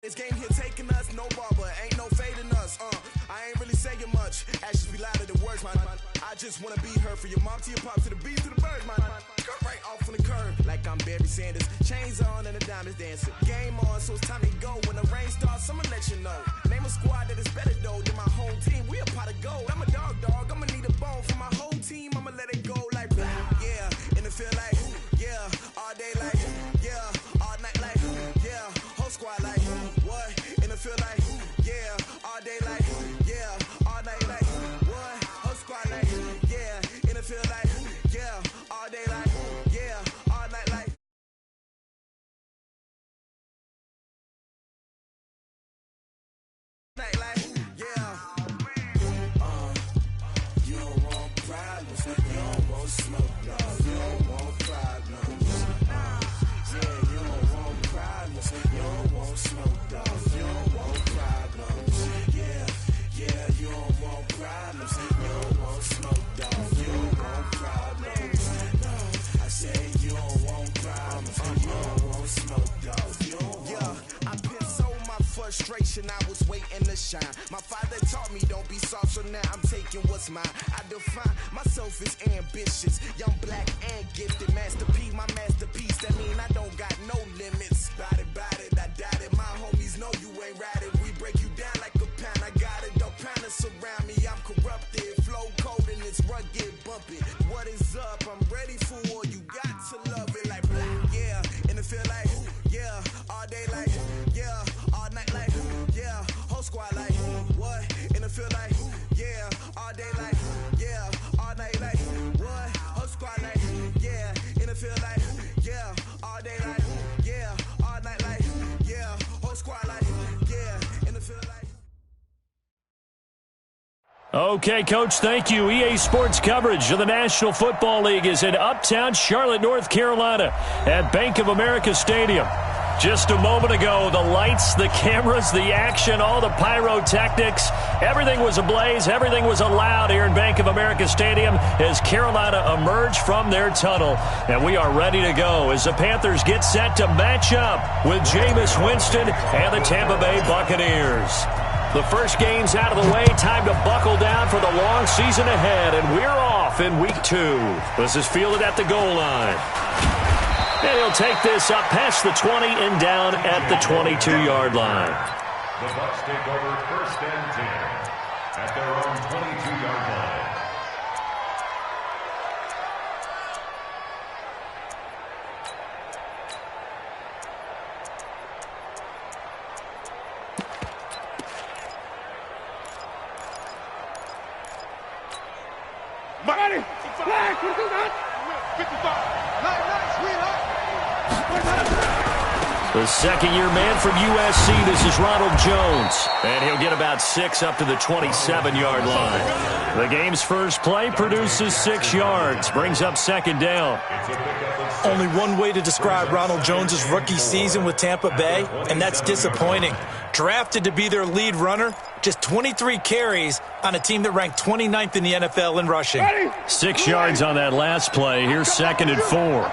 This game here taking us, no barber, ain't no fading us. I ain't really saying much. Actions be louder than words, man. I just wanna be heard, for your mom to your pop to the beat to the birds, man. Cut right off on the curb, like I'm Barry Sanders. Chains on and the diamonds dancing. Game on, so it's time to go. When the rain starts, I'ma let you know. Name a squad that is better though than my home team. We a pot of gold. I'm a dog. I'ma need a bone for my whole team. I'ma let it go like blah. Yeah, and it feel like yeah, all day like yeah, all night like yeah, whole squad like what? And it feel like yeah, all day like yeah, all night like what? Whole squad like yeah, and it feel like yeah, all day like yeah, all night like. Like yeah, you don't want problems, you don't want smoke, dog. You don't want problems. Yeah, you don't want problems, you don't want smoke, dog. You don't want problems. Yeah, you don't want problems, you don't want smoke, dog. You don't want problems. No, I say you don't want problems, you don't want smoke, dog. You don't want. Yeah, I pissed so my frustration, I was waiting to shine. My father taught me don't be soft, so now I'm taking what's mine. I define myself as ambitious, young, black, and gifted. Masterpiece, my masterpiece. That mean I don't got no limits. Bout it, I doubt it. My homies know you ain't ride it. We break you down like a pound. I got it, dog pound to surround me. I'm corrupted, flow cold and it's rugged, bumpy. What is up? I'm ready for war. You got to love it like blah. Yeah, and it feel like yeah, all day like yeah, all night like yeah, whole squad like what? And it feel like yeah, all day like yeah, all night like what? Whole squad like yeah, and it feel like yeah, all day like yeah, all night like yeah, whole squad like yeah, and it feel like. Okay, Coach, thank you. EA Sports coverage of the National Football League is in uptown Charlotte, North Carolina at Bank of America Stadium. Just a moment ago, the lights, the cameras, the action, all the pyrotechnics, everything was ablaze, everything was allowed here in Bank of America Stadium as Carolina emerged from their tunnel. And we are ready to go as the Panthers get set to match up with Jameis Winston and the Tampa Bay Buccaneers. The first game's out of the way. Time to buckle down for the long season ahead, and we're off in week 2. This is fielded at the goal line. And he'll take this up past the 20 and down at the 22-yard line. The Bucs take over 1st and 10 at their own 22-yard line. Ready? Flag! 55! Night, sweetheart! The second-year man from USC, this is Ronald Jones. And he'll get about 6 up to the 27-yard line. The game's first play produces 6 yards, brings up 2nd down. Only one way to describe Ronald Jones' rookie season with Tampa Bay, and that's disappointing. Drafted to be their lead runner, just 23 carries on a team that ranked 29th in the NFL in rushing. 6 yards on that last play. Here's 2nd and 4.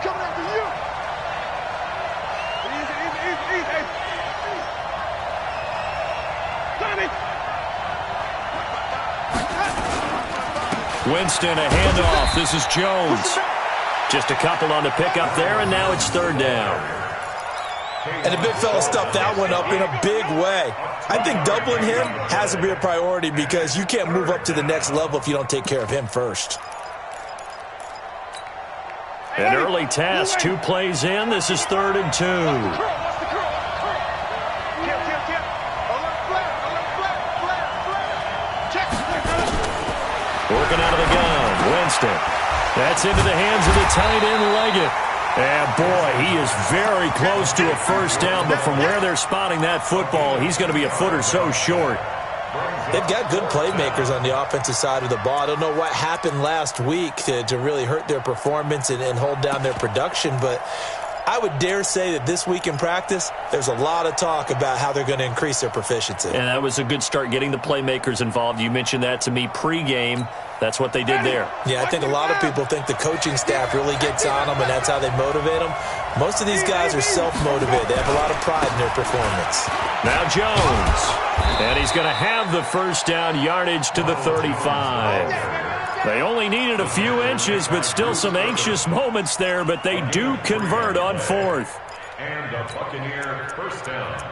Winston, a handoff. This is Jones. Just a couple on the pickup there, and now it's 3rd down. And the big fella stuffed that one up in a big way. I think doubling him has to be a priority because you can't move up to the next level if you don't take care of him first. An early task, 2 plays in. This is 3rd and 2. Working out of the gun, Winston. That's into the hands of the tight end, Leggett. And, boy, he is very close to a 1st down, but from where they're spotting that football, he's going to be a foot or so short. They've got good playmakers on the offensive side of the ball. I don't know what happened last week to really hurt their performance and hold down their production, but I would dare say that this week in practice, there's a lot of talk about how they're going to increase their proficiency. And that was a good start, getting the playmakers involved. You mentioned that to me pregame. That's what they did there. Yeah, I think a lot of people think the coaching staff really gets on them, and that's how they motivate them. Most of these guys are self-motivated. They have a lot of pride in their performance. Now Jones. And he's going to have the first down, yardage to the 35. They only needed a few inches, but still some anxious moments there, but they do convert on fourth. And a Buccaneer first down.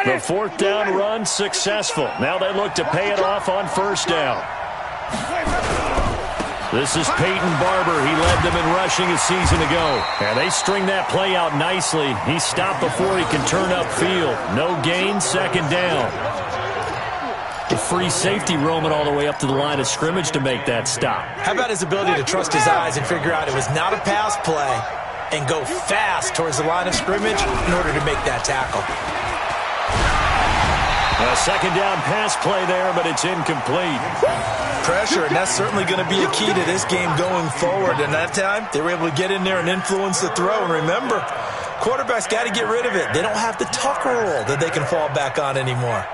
The fourth down run successful. Now they look to pay it off on first down. This is Peyton Barber. He led them in rushing a season ago. And they string that play out nicely. He stopped before he can turn upfield. No gain, second down. The free safety roaming all the way up to the line of scrimmage to make that stop. How about his ability to trust his eyes and figure out it was not a pass play and go fast towards the line of scrimmage in order to make that tackle? A second down pass play there, but it's incomplete. Pressure, and that's certainly going to be a key to this game going forward. And that time, they were able to get in there and influence the throw. And remember, quarterbacks got to get rid of it. They don't have the tuck roll that they can fall back on anymore.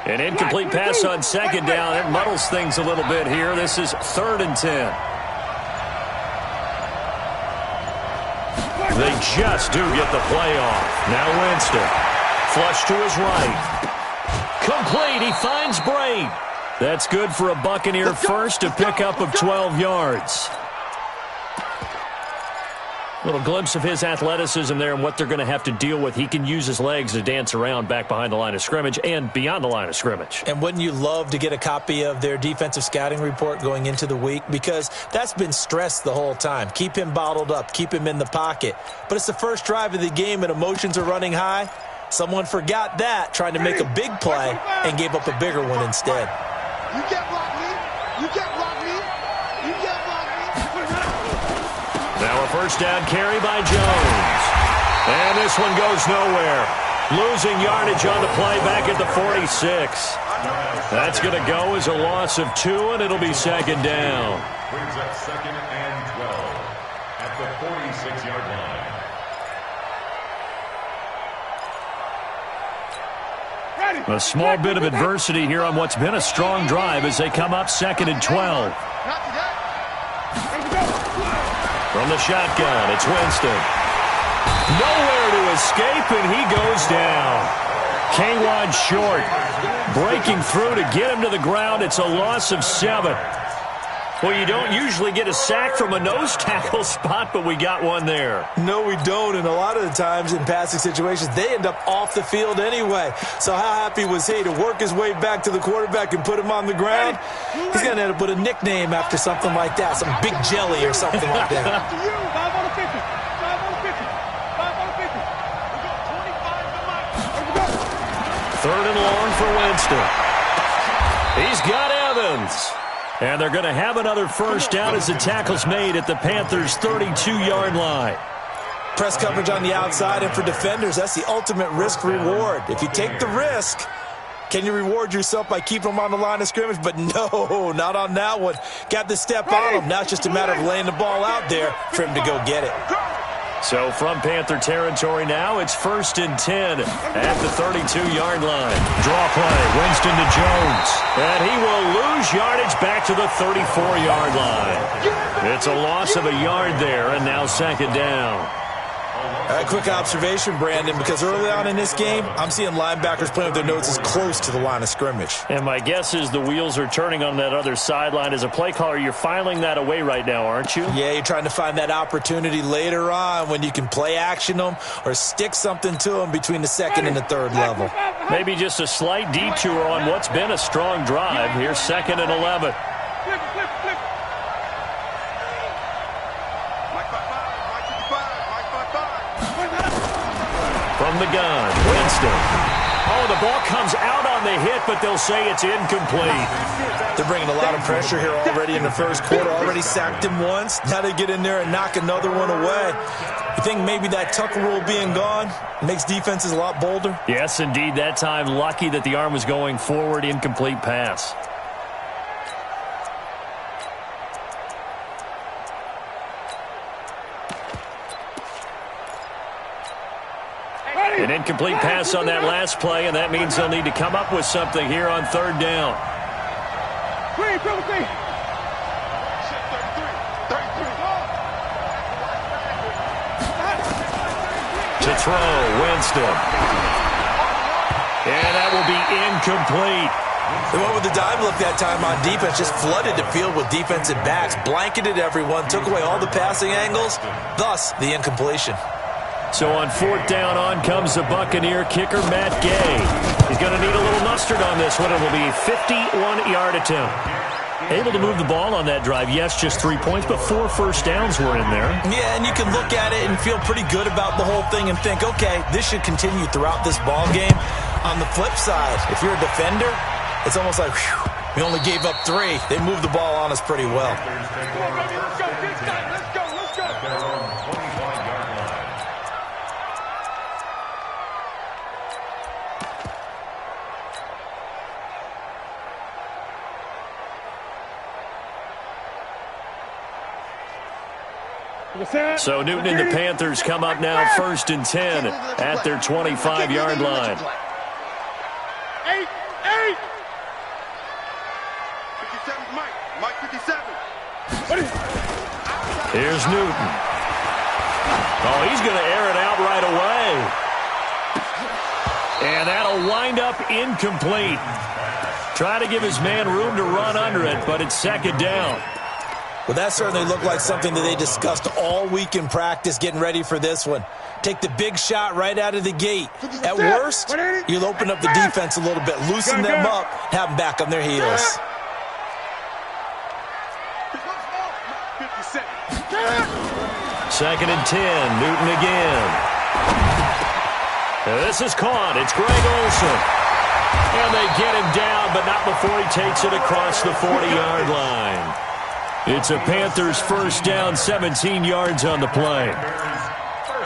An incomplete pass on second down. It muddles things a little bit here. This is 3rd and 10. They just do get the play off. Now Winston. Flush to his right. Complete. He finds Braid. That's good for a Buccaneer first, a pickup of 12 yards. Little glimpse of his athleticism there and what they're going to have to deal with. He can use his legs to dance around back behind the line of scrimmage and beyond the line of scrimmage. And wouldn't you love to get a copy of their defensive scouting report going into the week? Because that's been stressed the whole time. Keep him bottled up. Keep him in the pocket. But it's the first drive of the game and emotions are running high. Someone forgot that, trying to make a big play, and gave up a bigger one instead. You can't block me. You can't block me. You can't block me. Now a first down carry by Jones. And this one goes nowhere. Losing yardage on the play back at the 46. That's going to go as a loss of 2, and it'll be second down. Brings up 2nd and 12 at the 46-yard line. A small bit of adversity here on what's been a strong drive as they come up 2nd and 12. From the shotgun, it's Winston. Nowhere to escape, and he goes down. K-Wan short, breaking through to get him to the ground. It's a loss of 7. Well, you don't usually get a sack from a nose tackle spot, but we got one there. No, we don't, and a lot of the times in passing situations, they end up off the field anyway. So how happy was he to work his way back to the quarterback and put him on the ground? He's going to end up with a nickname after something like that, some Big Jelly or something like that. 5 on the 50. 5 on the 50. 5 on the 50. We got 25 to Mike. 3rd and long for Winston. He's got Evans. And they're going to have another first down as the tackle's made at the Panthers' 32-yard line. Press coverage on the outside, and for defenders, that's the ultimate risk-reward. If you take the risk, can you reward yourself by keeping them on the line of scrimmage? But no, not on that one. Got the step on them. Now it's just a matter of laying the ball out there for him to go get it. So from Panther territory now, it's 1st and 10 at the 32-yard line. Draw play, Winston to Jones. And he will lose yardage back to the 34-yard line. It's a loss of a yard there, and now 2nd down. Quick observation, Brandon, because early on in this game, I'm seeing linebackers playing with their noses close to the line of scrimmage. And my guess is the wheels are turning on that other sideline. As a play caller, you're filing that away right now, aren't you? Yeah, you're trying to find that opportunity later on when you can play action them or stick something to them between the 2nd and the 3rd level. Maybe just a slight detour on what's been a strong drive. Here's 2nd and 11. From From the gun, Winston. Oh, the ball comes out on the hit, but they'll say it's incomplete. They're bringing a lot of pressure here already in the first quarter. Already sacked him once. Now they get in there and knock another one away. You think maybe that Tucker rule being gone makes defenses a lot bolder? Yes, indeed. That time, lucky that the arm was going forward. Incomplete pass. An incomplete pass on that last play, and that means they'll need to come up with something here on third down. To throw, Winston. And that will be incomplete. They went with the dime look that time on defense, just flooded the field with defensive backs, blanketed everyone, took away all the passing angles, thus the incompletion. So on fourth down, on comes the Buccaneer kicker, Matt Gay. He's going to need a little mustard on this one. It will be a 51-yard attempt. Able to move the ball on that drive. Yes, just 3 points, but 4 first downs were in there. Yeah, and you can look at it and feel pretty good about the whole thing and think, okay, this should continue throughout this ball game. On the flip side, if you're a defender, it's almost like, whew, we only gave up 3. They moved the ball on us pretty well. So Newton and the Panthers come up now 1st and 10 at their 25-yard line. 8. 57, Mike 57. Here's Newton. Oh, he's going to air it out right away. And that'll wind up incomplete. Try to give his man room to run under it, but it's second down. Well, that certainly looked like something that they discussed all week in practice getting ready for this one. Take the big shot right out of the gate. At worst, you'll open up the defense a little bit, loosen them up, have them back on their heels. Second and 10, Newton again. This is caught. It's Greg Olsen. And they get him down, but not before he takes it across the 40-yard line. It's a Panthers first down, 17 yards on the play.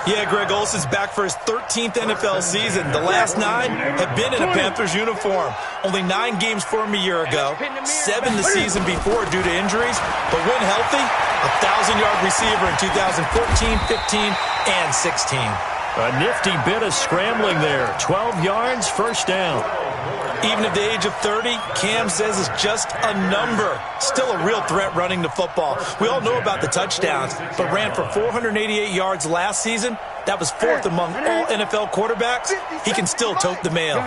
Yeah, Greg Olsen's back for his 13th NFL season. The last 9 have been in a Panthers uniform. Only 9 games for him a year ago, 7 the season before due to injuries. But when healthy, a 1,000-yard receiver in 2014, 15, and 16. A nifty bit of scrambling there. 12 yards, first down. Even at the age of 30, Cam says it's just a number. Still a real threat running the football. We all know about the touchdowns, but ran for 488 yards last season. That was 4th among all NFL quarterbacks. He can still tote the mail.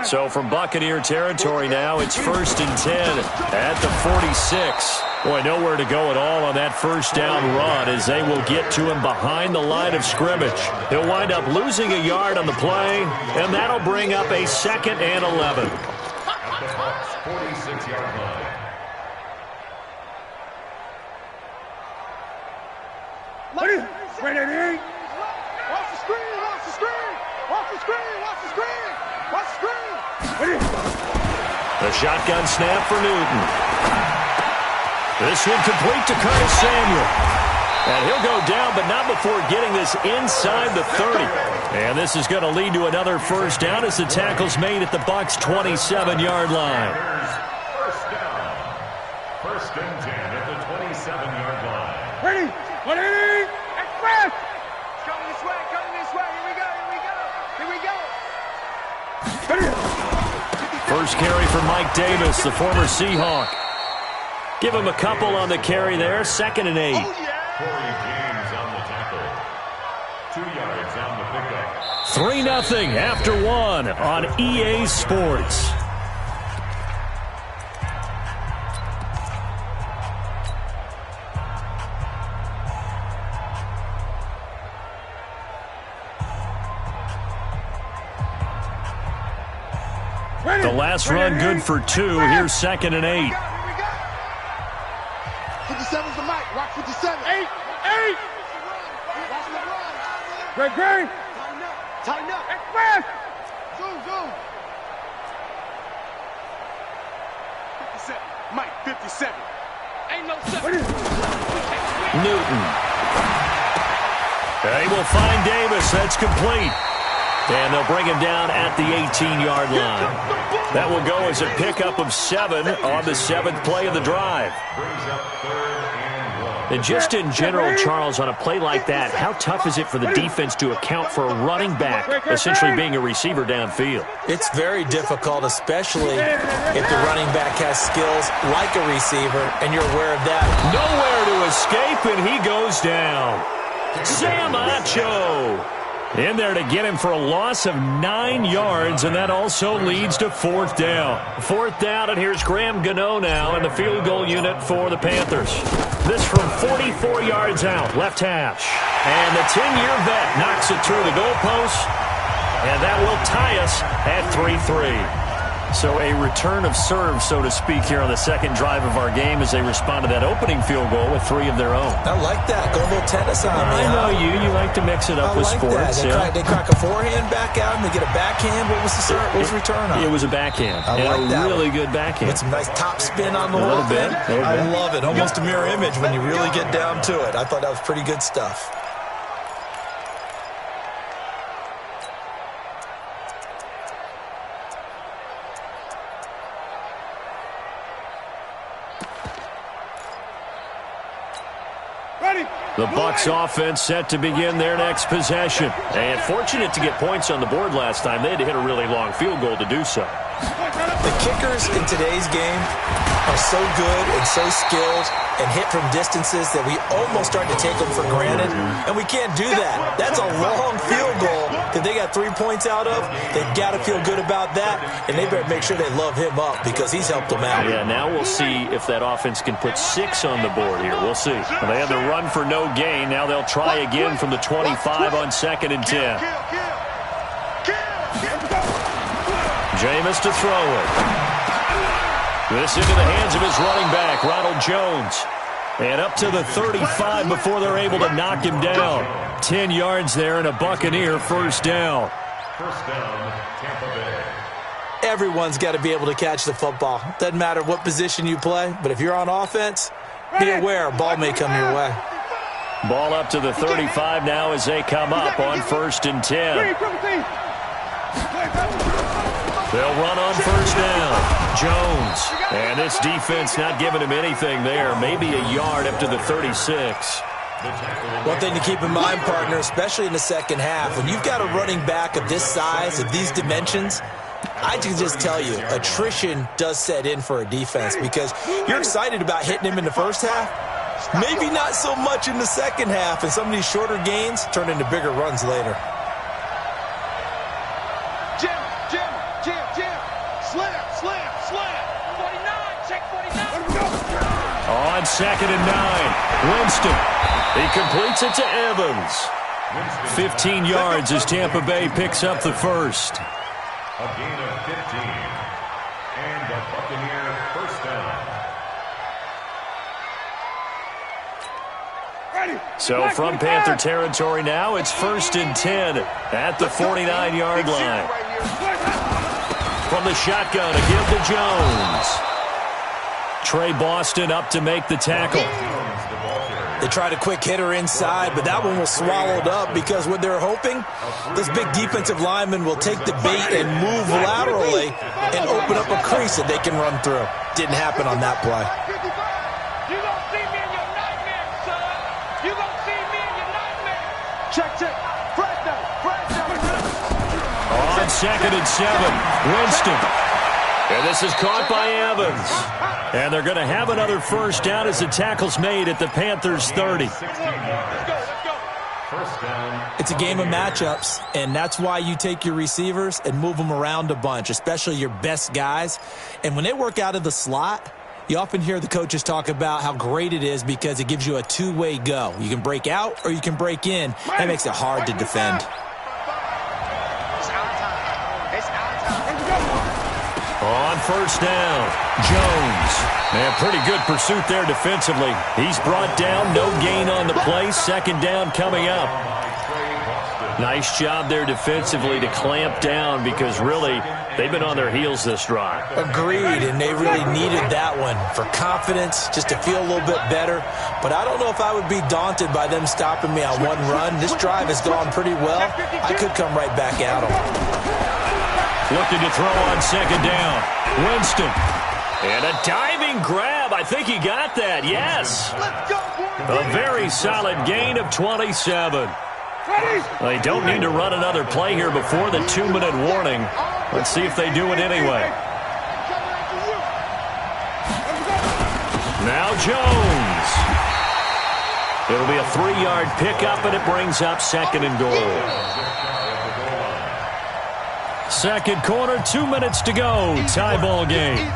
So from Buccaneer territory now, it's 1st and 10 at the 46. Boy, nowhere to go at all on that first down run as they will get to him behind the line of scrimmage. He'll wind up losing a yard on the play, and that'll bring up a 2nd and 11. At the Bucs' 46-yard line. Watch the screen, watch the screen, watch the screen, watch the screen, watch the screen. The shotgun snap for Newton. This one complete to Curtis Samuel. And he'll go down, but not before getting this inside the 30. And this is going to lead to another first down as the tackle's made at the Bucs' 27-yard line. First down. 1st and 10 at the 27-yard line. Ready, express. It's coming this way, here we go. First carry for Mike Davis, the former Seahawk. Give him a couple on the carry there, 2nd and 8. Corey James on the tackle. 2 yards on the pickup. 3-0 after 1 on EA Sports. The last run good for 2. Here's 2nd and 8. 57's the mic. Rock 57. 8. Greg. Tighten up. Express. Zoom, zoom. 57. Mike, 57. Ain't no seven. Newton. They will find Davis. That's complete. And they'll bring him down at the 18-yard line. That will go as a pickup of 7 on the 7th play of the drive. And just in general, Charles, on a play like that, how tough is it for the defense to account for a running back essentially being a receiver downfield? It's very difficult, especially if the running back has skills like a receiver, and you're aware of that. Nowhere to escape, and he goes down. Sam Acho in there to get him for a loss of 9 yards, and that also leads to 4th down. 4th down, and here's Graham Gano now in the field goal unit for the Panthers. This from 44 yards out, left hash. And the 10-year vet knocks it through the goalpost, and that will tie us at 3-3. So a return of serve, so to speak, here on the second drive of our game as they respond to that opening field goal with 3 of their own. I like that. Go a little tennis on me. I know you. You like to mix it up with sports. They crack a forehand back out and they get a backhand. What was the serve? What was the return on? It was a backhand. I like that. Really good backhand. With some nice top spin on the whole thing. bit. I love it. Almost a mirror image when you really get down to it. I thought that was pretty good stuff. The Bucs offense set to begin their next possession. And fortunate to get points on the board last time. They had to hit a really long field goal to do so. The kickers in today's game are so good and so skilled and hit from distances that we almost start to take them for granted. And we can't do that. That's a long field goal that they got 3 points out of. They've got to feel good about that. And they better make sure they love him up because he's helped them out. Yeah, now we'll see if that offense can put 6 on the board here. We'll see. Well, they had the run for no gain. Now they'll try again from the 25 on 2nd and 10. Jameis to throw it. This into the hands of his running back, Ronald Jones. And up to the 35 before they're able to knock him down. 10 yards there and a Buccaneer first down. First down, Tampa Bay. Everyone's got to be able to catch the football. Doesn't matter what position you play, but if you're on offense, be aware a ball may come your way. Ball up to the 35 now as they come up on 1st and 10. They'll run on first down. Jones. And this defense not giving him anything there. Maybe a yard up to the 36. One thing to keep in mind, partner, especially in the second half, when you've got a running back of this size, of these dimensions, I can just tell you, attrition does set in for a defense because you're excited about hitting him in the first half. Maybe not so much in the second half, and some of these shorter gains turn into bigger runs later. On 2nd and 9, Winston. He completes it to Evans. 15 yards as Tampa Bay picks up the first. A gain of 15. And the Buccaneer first down. So from Panther territory now, it's 1st and 10 at the 49-yard line. From the shotgun, a give to Jones. Trey Boston up to make the tackle. They tried a quick hitter inside, but that one was swallowed up because what they're hoping, this big defensive lineman will take the bait and move laterally and open up a crease that they can run through. Didn't happen on that play. You gonna see me in your nightmare, son. You gonna see me in your nightmare. Check. On 2nd and 7, Winston. And this is caught by Evans. And they're going to have another first down as the tackle's made at the Panthers' 30. First down. It's a game of matchups, and that's why you take your receivers and move them around a bunch, especially your best guys. And when they work out of the slot, you often hear the coaches talk about how great it is because it gives you a two-way go. You can break out or you can break in. That makes it hard to defend. On first down, Jones. And pretty good pursuit there defensively. He's brought down, no gain on the play. 2nd down coming up. Nice job there defensively to clamp down because really they've been on their heels this drive. Agreed, and they really needed that one for confidence, just to feel a little bit better. But I don't know if I would be daunted by them stopping me on one run. This drive has gone pretty well. I could come right back at them. Looking to throw on second down. Winston. And a diving grab. I think he got that. Yes. A very solid gain of 27. They don't need to run another play here before the 2-minute warning. Let's see if they do it anyway. Now Jones. It'll be a 3-yard pickup, and it brings up second and goal. Second quarter, 2 minutes to go. Tie ball game.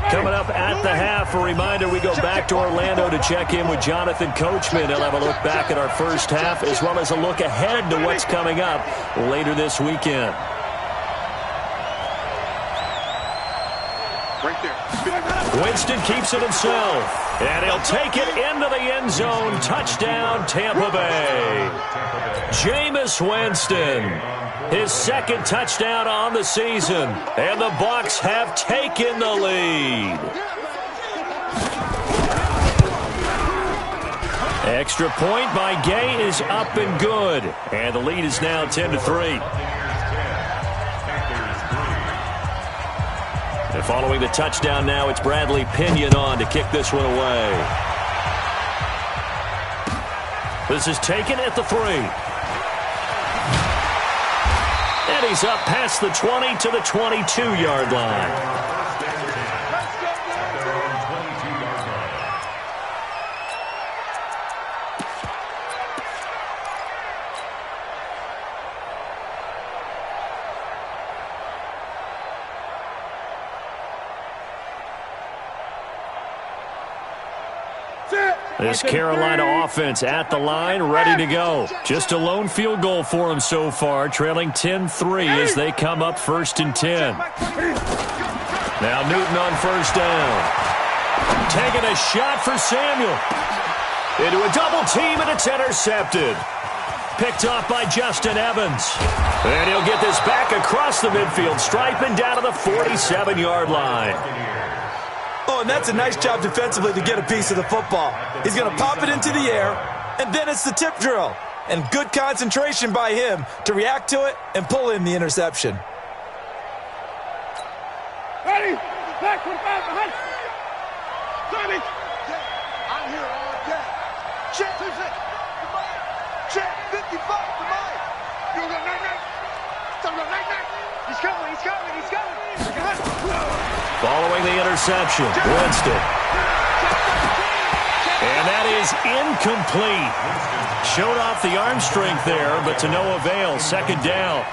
Coming up at the half, a reminder, we go back to Orlando to check in with Jonathan Coachman. He'll have a look back at our first half as well as a look ahead to what's coming up later this weekend. Right there. Winston keeps it himself, and he'll take it into the end zone. Touchdown, Tampa Bay. Jameis Winston. His second touchdown on the season, and the Bucs have taken the lead. Extra point by Gay is up and good, and the lead is now 10-3. And following the touchdown now, it's Bradley Pinion on to kick this one away. This is taken at the 3. And he's up past the 20 to the 22-yard line. This Carolina offense at the line, ready to go. Just a lone field goal for them so far, trailing 10-3 as they come up 1st and 10. Now Newton on first down. Taking a shot for Samuel. Into a double team, and it's intercepted. Picked off by Justin Evans. And he'll get this back across the midfield stripe and down to the 47-yard line. Oh, and that's a nice job defensively to get a piece of the football. He's going to pop it into the air, and then it's the tip drill. And good concentration by him to react to it and pull in the interception. Ready? Back 45 behind. Sonny. I'm here all day. Check. Check 55 to mine. You go night. He's coming. Following the interception, Winston. And that is incomplete. Showed off the arm strength there, but to no avail. Second down.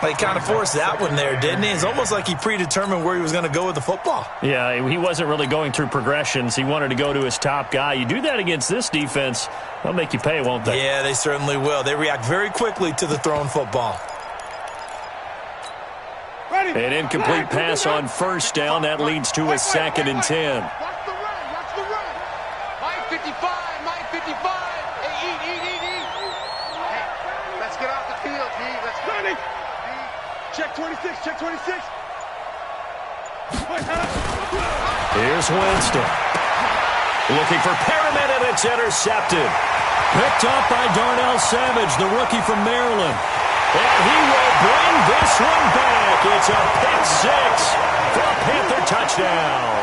He kind of forced that one there, didn't he? It's almost like he predetermined where he was going to go with the football. Yeah, he wasn't really going through progressions. He wanted to go to his top guy. You do that against this defense, they'll make you pay, won't they? Yeah, they certainly will. They react very quickly to the thrown football. An incomplete pass on first down. That leads to a 2nd and 10. Watch the run. Mike 55. Hey, eat. Hey, let's get off the field, D. Let's go. Check 26. Here's Winston. Looking for Perriman, and it's intercepted. Picked up by Darnell Savage, the rookie from Maryland. And he will bring this one back. It's a pick 6 for a Panther touchdown.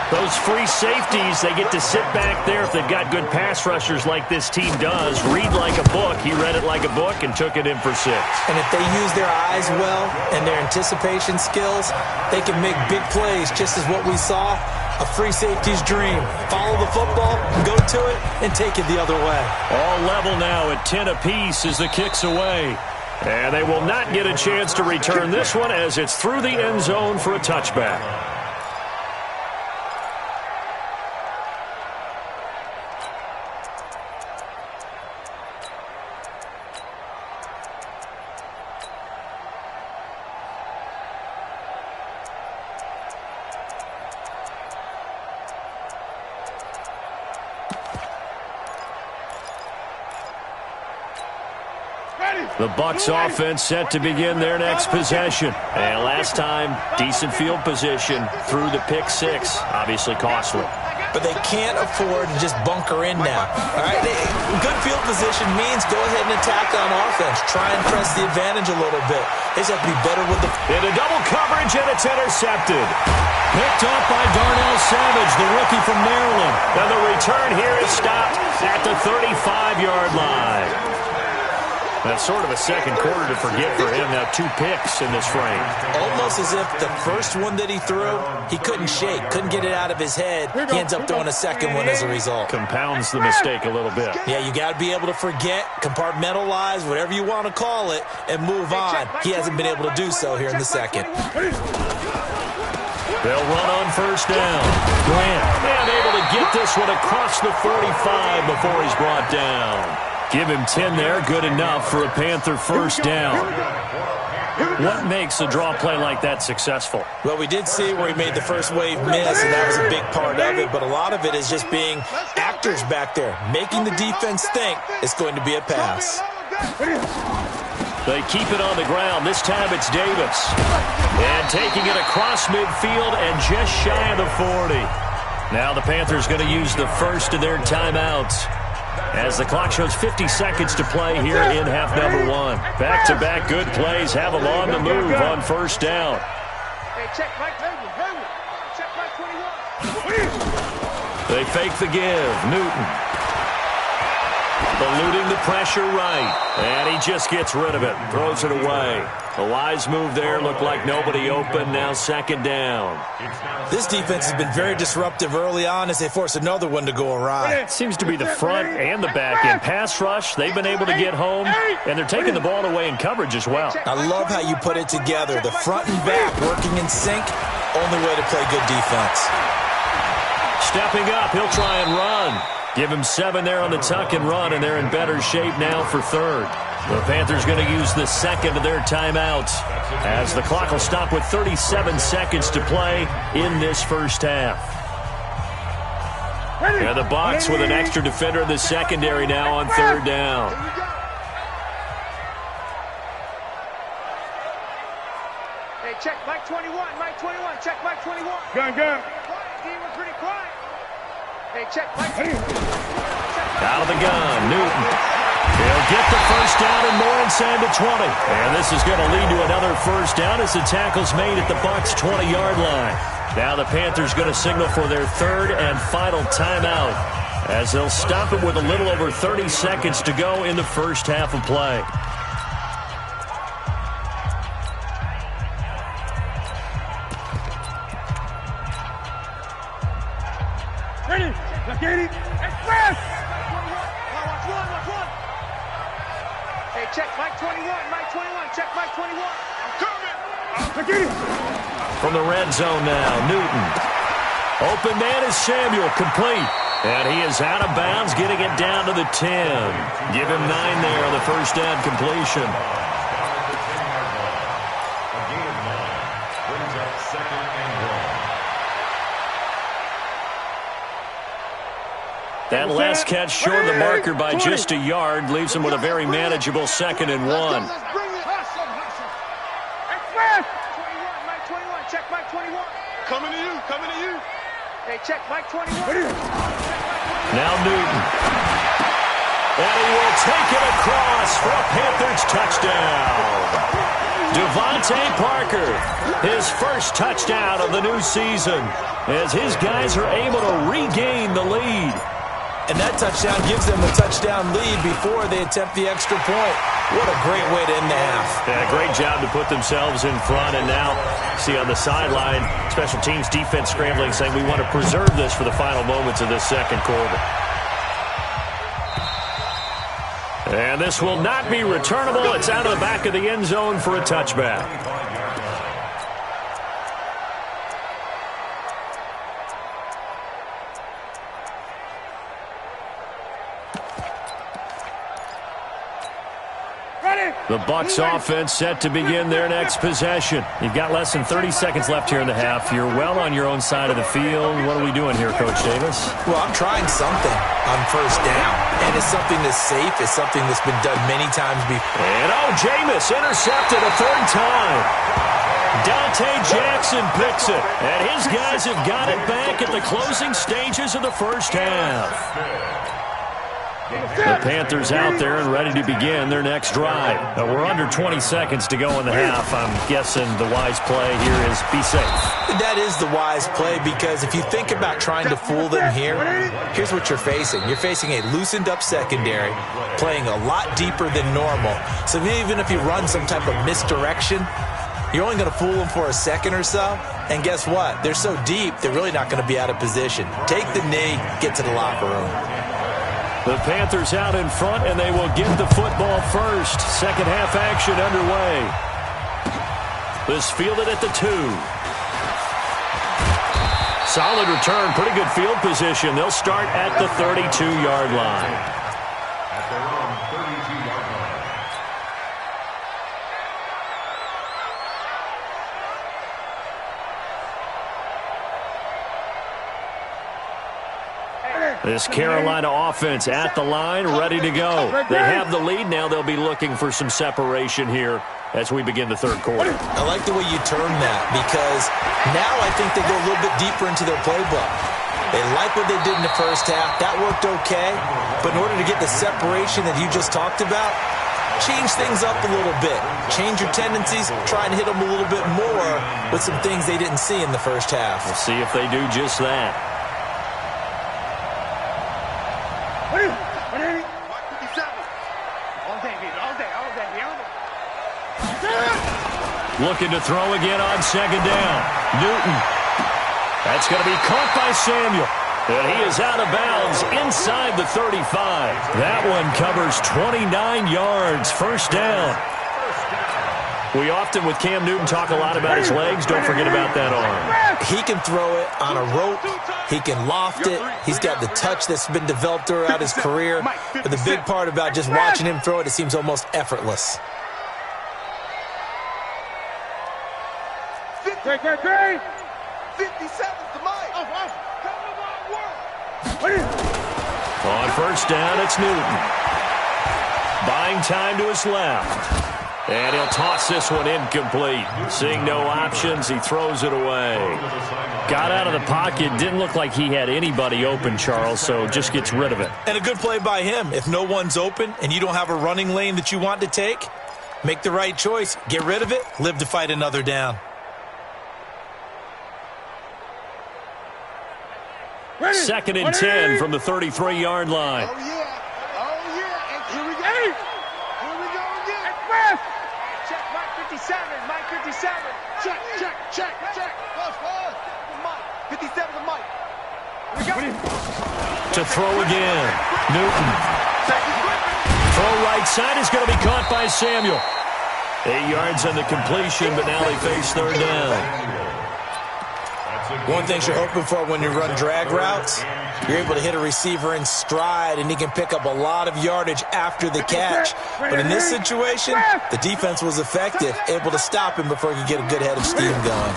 Those free safeties, they get to sit back there if they've got good pass rushers like this team does. Read like a book. He read it like a book and took it in for 6. And if they use their eyes well and their anticipation skills, they can make big plays, just as what we saw. A free safety's dream. Follow the football, go to it, and take it the other way. All level now at 10 apiece as the kick's away. And they will not get a chance to return this one as it's through the end zone for a touchback. The Bucs offense set to begin their next possession. And last time, decent field position through the pick six. Obviously costly. But they can't afford to just bunker in now. All right, good field position means go ahead and attack on offense. Try and press the advantage a little bit. They just have to be better with the... Into double coverage, and it's intercepted. Picked up by Darnell Savage, the rookie from Maryland. And the return here is stopped at the 35-yard line. That's sort of a second quarter to forget for him. Now 2 picks in this frame. Almost as if the first one that he threw, he couldn't shake, couldn't get it out of his head. He ends up throwing a second one as a result. Compounds the mistake a little bit. Yeah, you got to be able to forget, compartmentalize, whatever you want to call it, and move on. He hasn't been able to do so here in the second. They'll run on first down. Grant, and able to get this one across the 45 before he's brought down. Give him 10 there, good enough for a Panther first down. What makes a draw play like that successful? Well, we did see where he made the first wave miss, and that was a big part of it, but a lot of it is just being actors back there, making the defense think it's going to be a pass. They keep it on the ground. This time it's Davis. And taking it across midfield and just shy of the 40. Now the Panthers going to use the first of their timeouts, as the clock shows 50 seconds to play here in half number 1. Back-to-back good plays have them on the move on first down. They fake the give. Newton eluding the pressure right, and he just gets rid of it, throws it away. A wise move there, looked like nobody open, now second down. This defense has been very disruptive early on as they force another one to go awry. It seems to be the front and the back end. Pass rush, they've been able to get home, and they're taking the ball away in coverage as well. I love how you put it together. The front and back working in sync, only way to play good defense. Stepping up, he'll try and run. Give him 7 there on the tuck and run, and they're in better shape now for third. The Panthers going to use the second of their timeouts, as the clock will stop with 37 seconds to play in this first half. And the Bucs with an extra defender in the secondary now on third down. Hey, check Mike 21, Mike 21, check Mike 21. Gun. He was pretty quiet. Hey, check Mike 21. Out of the gun, Newton. He'll get the first down and more inside the 20. And this is going to lead to another first down as the tackle's made at the Bucs' 20-yard line. Now the Panthers going to signal for their third and final timeout, as they'll stop it with a little over 30 seconds to go in the first half of play. Ready? Let's get it. Express! Watch one. Hey, check Mike 21, Mike 21, check Mike 21. I'm coming. Let's get it. From the red zone now, Newton. Open man is Samuel, complete. And he is out of bounds, getting it down to the 10. Give him 9 there on the first down completion. That last catch short of the marker by just a yard leaves him with a very manageable 2nd and 1. Express! 21, Mike 21, check Mike 21. Coming to you. Hey, check Mike 21. Now Newton. And he will take it across for a Panthers touchdown. Devontae Parker, his first touchdown of the new season, as his guys are able to regain the lead. And that touchdown gives them a touchdown lead before they attempt the extra point. What a great way to end the half. Yeah, great job to put themselves in front. And now, see on the sideline, special teams defense scrambling, saying we want to preserve this for the final moments of this second quarter. And this will not be returnable. It's out of the back of the end zone for a touchback. The Bucs offense set to begin their next possession. You've got less than 30 seconds left here in the half. You're well on your own side of the field. What are we doing here, Coach Davis? Well, I'm trying something on first down. And it's something that's safe. It's something that's been done many times before. And Jameis intercepted a third time. Dante Jackson picks it. And his guys have got it back at the closing stages of the first half. The Panthers out there and ready to begin their next drive. We're under 20 seconds to go in the half. I'm guessing the wise play here is be safe. That is the wise play, because if you think about trying to fool them here, here's what you're facing. You're facing a loosened up secondary, playing a lot deeper than normal. So even if you run some type of misdirection, you're only going to fool them for a second or so. And guess what? They're so deep, they're really not going to be out of position. Take the knee, get to the locker room. The Panthers out in front, and they will get the football first. Second half action underway. This fielded at the 2. Solid return, pretty good field position. They'll start at the 32-yard line. At their own 32-yard line. This Carolina offense at the line, ready to go. They have the lead. Now they'll be looking for some separation here as we begin the third quarter. I like the way you term that, because now I think they go a little bit deeper into their playbook. They like what they did in the first half. That worked okay. But in order to get the separation that you just talked about, change things up a little bit. Change your tendencies. Try and hit them a little bit more with some things they didn't see in the first half. We'll see if they do just that. Looking to throw again on second down. Newton. That's going to be caught by Samuel. And he is out of bounds inside the 35. That one covers 29 yards. First down. We often, with Cam Newton, talk a lot about his legs. Don't forget about that arm. He can throw it on a rope. He can loft it. He's got the touch that's been developed throughout his career. But the big part about just watching him throw it, it seems almost effortless. Great. 57's the mic. On first down, it's Newton. Buying time to his left. And he'll toss this one incomplete. Seeing no options, he throws it away. Got out of the pocket. Didn't look like he had anybody open, Charles, so just gets rid of it. And a good play by him. If no one's open and you don't have a running lane that you want to take, make the right choice. Get rid of it. Live to fight another down. Second and 10 from the 33-yard line. Oh, yeah. And here we go. Here we go again. Express. Check, Mike 57. Mike 57. Check. Mike. 57 to Mike. Here we go. To throw again. Newton. Throw right side is going to be caught by Samuel. 8 yards on the completion, but now they face third down. One thing you're hoping for when you run drag routes, you're able to hit a receiver in stride, and he can pick up a lot of yardage after the catch. But in this situation, the defense was effective, able to stop him before he could get a good head of steam going.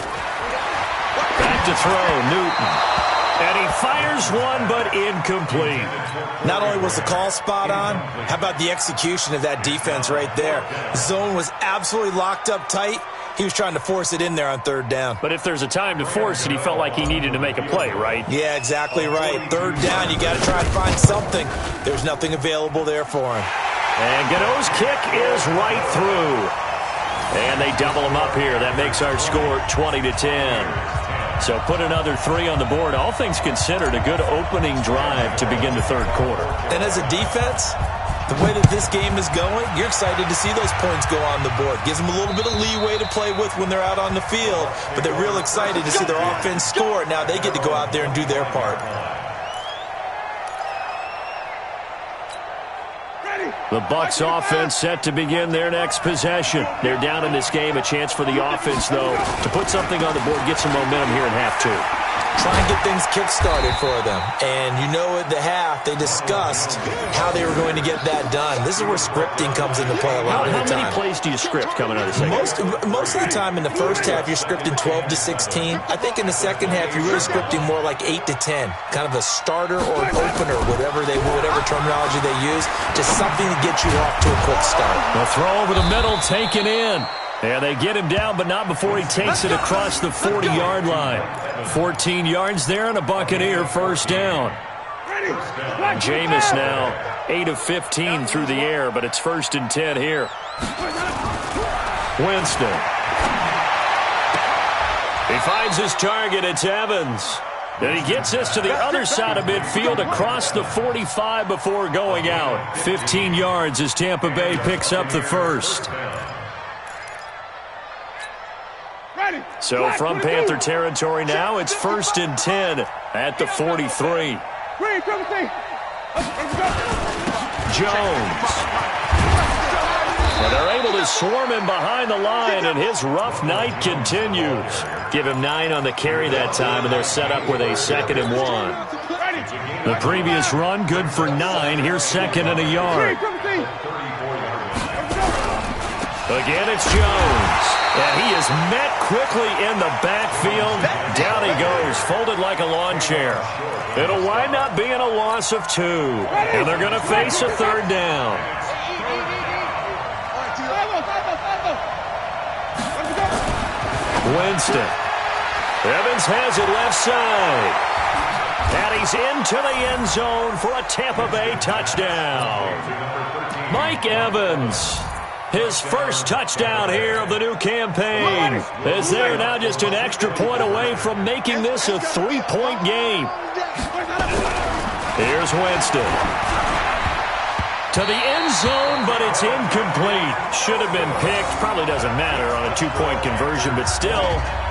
Back to throw, Newton. And he fires one, but incomplete. Not only was the call spot on, how about the execution of that defense right there? Zone was absolutely locked up tight. He was trying to force it in there on third down. But if there's a time to force it, he felt like he needed to make a play, right? Yeah, exactly right. Third down, you got to try and find something. There's nothing available there for him. And Gano's kick is right through. And they double him up here. That makes our score 20-10. So put another 3 on the board. All things considered, a good opening drive to begin the third quarter. And as a defense, the way that this game is going, you're excited to see those points go on the board. Gives them a little bit of leeway to play with when they're out on the field, but they're real excited to see their offense score. Now they get to go out there and do their part. Ready. The Bucs offense set to begin their next possession. They're down in this game. A chance for the offense, though, to put something on the board, get some momentum here in half two. Try and get things kick-started for them. And you know at the half, they discussed how they were going to get that done. This is where scripting comes into play a lot of the time. How many plays do you script coming out of the second? Most of the time in the first half, you're scripting 12 to 16. I think in the second half, you're really scripting more like 8 to 10. Kind of a starter or an opener, whatever terminology they use. Just something to get you off to a quick start. The throw over the middle, taken in. And they get him down, but not before he takes it across the 40-yard line. 14 yards there and a Buccaneer first down. Jameis now 8 of 15 through the air, but it's 1st and 10 here. Winston. He finds his target. It's Evans. And he gets this to the other side of midfield across the 45 before going out. 15 yards as Tampa Bay picks up the first. So from Panther territory now, it's 1st and 10 at the 43. Jones. And they're able to swarm him behind the line, and his rough night continues. Give him 9 on the carry that time, and they're set up with a 2nd and 1. The previous run, good for 9. Here's 2nd and a yard. Again, it's Jones. And he is met quickly in the backfield. Down he goes, folded like a lawn chair. It'll wind up being a loss of 2. And they're going to face a 3rd down. Winston. Evans has it left side. And he's into the end zone for a Tampa Bay touchdown. Mike Evans. His first touchdown here of the new campaign, as they're now just an extra point away from making this a 3-point game. Here's Winston. To the end zone, but it's incomplete. Should have been picked. Probably doesn't matter on a 2-point conversion, but still,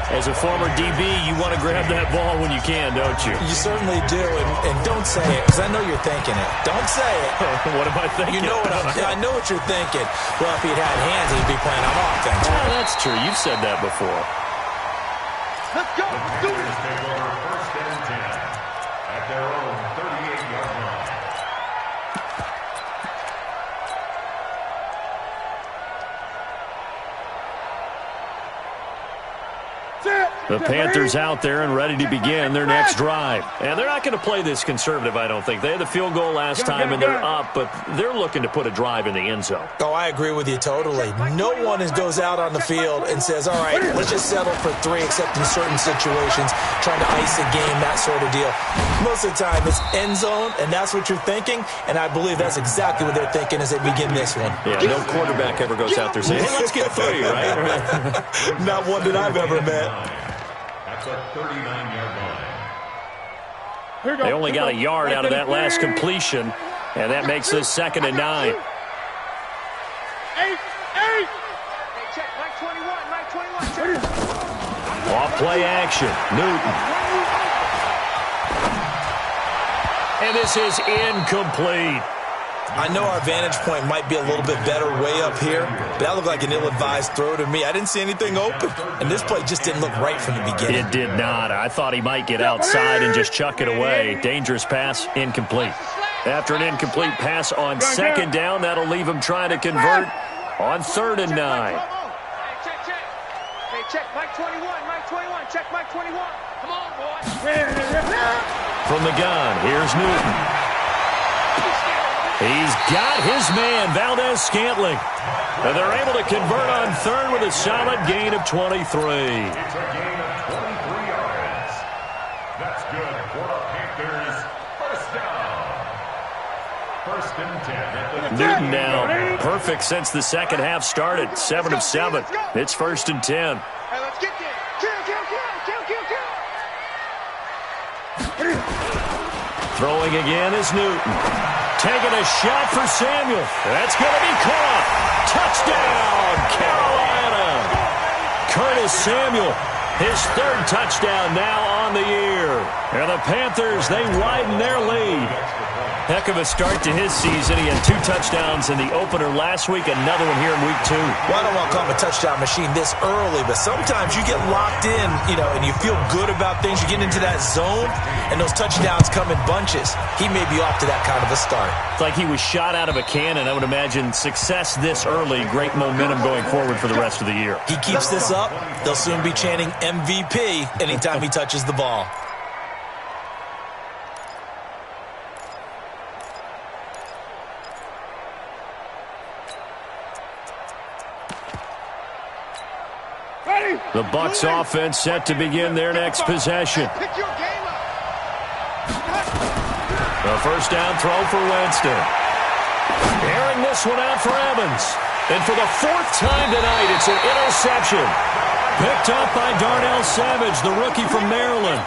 as a former DB, you want to grab that ball when you can, don't you? You certainly do, and don't say it, because I know you're thinking it. Don't say it. What am I thinking? You know I know what you're thinking. Well, if he'd had hands, he'd be playing on offense. Oh, that's true. You've said that before. Let's go. Do it. Take over 1st and 10 at their own 38-yard line. The Panthers out there and ready to begin their next drive. And they're not going to play this conservative, I don't think. They had the field goal last time, and they're up, but they're looking to put a drive in the end zone. Oh, I agree with you totally. No one goes out on the field and says, all right, let's just settle for 3, except in certain situations, trying to ice a game, that sort of deal. Most of the time, it's end zone, and that's what you're thinking, and I believe that's exactly what they're thinking as they begin this one. Yeah, no quarterback ever goes out there saying, hey, let's get 3, right? Not one that I've ever met. That's a 39-yard line. They only got a yard out of that last completion, and that makes this 2nd and 9. 8. Check, Mike 21, Mike 21. Off play action, Newton. And this is incomplete. I know our vantage point might be a little bit better way up here, but that looked like an ill-advised throw to me. I didn't see anything open, and this play just didn't look right from the beginning. It did not. I thought he might get outside and just chuck it away. Dangerous pass, incomplete. After an incomplete pass on 2nd down, that'll leave him trying to convert on 3rd and 9. Hey, check. Hey, check, Mike 21, Mike 21. Check, Mike 21. Come on, boy. From the gun, here's Newton. He's got his man, Valdez-Scantling. And they're able to convert on 3rd with a solid gain of 23. It's a gain of 23 yards. That's good for the Panthers. First down. 1st and 10. Newton now perfect since the second half started. 7 of 7. It's 1st and 10. Hey, let's get there. Kill. Throwing again is Newton. Taking a shot for Samuel. That's going to be caught. Touchdown, Carolina. Curtis Samuel His third touchdown now on the year. And the Panthers, they widen their lead. Heck of a start to his season. He had 2 touchdowns in the opener last week, another one here in week 2. Well, I don't want to call him a touchdown machine this early, but sometimes you get locked in, and you feel good about things. You get into that zone, and those touchdowns come in bunches. He may be off to that kind of a start. It's like he was shot out of a cannon. I would imagine success this early, great momentum going forward for the rest of the year. He keeps this up, they'll soon be chanting MVP anytime he touches the ball. The Bucs offense set to begin their next possession. The first down throw for Winston. Airing this one out for Evans. And for the 4th time tonight, it's an interception. Picked up by Darnell Savage, the rookie from Maryland.